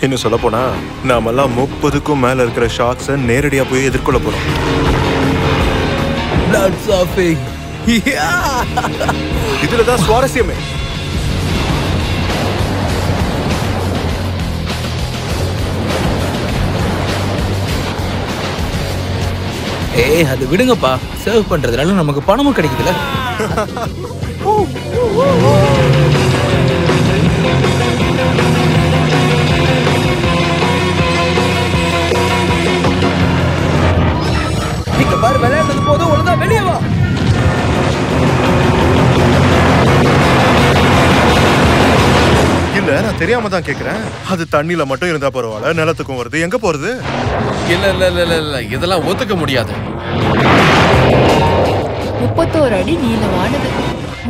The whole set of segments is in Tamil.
இன்னும் சொல்ல போனா நாமெல்லாம் 30க்கும் மேல இருக்கிற ஷார்க்ஸை நேரடியா போய் எதிர்கொள்ள போறோம். இதுலதான் சுவாரஸ்யமே. அது விடுங்கப்பா, சர்வ் பண்றதுனால நமக்கு பணமும் கிடைக்குதுல. நீங்க பாரு, விளையாடுறது போதும், ஒழுங்கா வெளியே வா. இல்ல, நான் தெரியாம தான் கேக்குறேன். அது தண்ணில மட்டும் இருந்தா பரவாயில்ல, நிலத்துக்கும் வருது, எங்க போறது? இல்ல இல்ல இல்ல இல்ல, இதெல்லாம் ஒத்துக்க முடியாது. 31 அடி நீளமானது,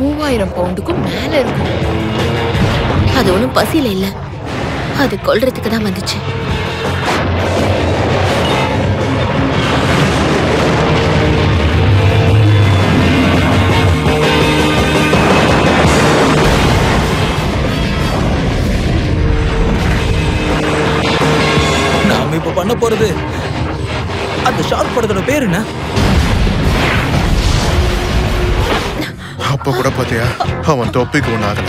3000 பவுண்டுக்கும் மேல இருக்கும். அது ஒண்ணும் பசியில இல்ல, அது கொல்றதுக்கு தான் வந்துச்சு. நாம இப்ப பண்ண போறது, அந்த ஷார்க் படத்தோட பேர் என்ன? அப்ப கூட பாத்தியா, அவன் தொப்பிக்கு ஒண்ணு ஆகல.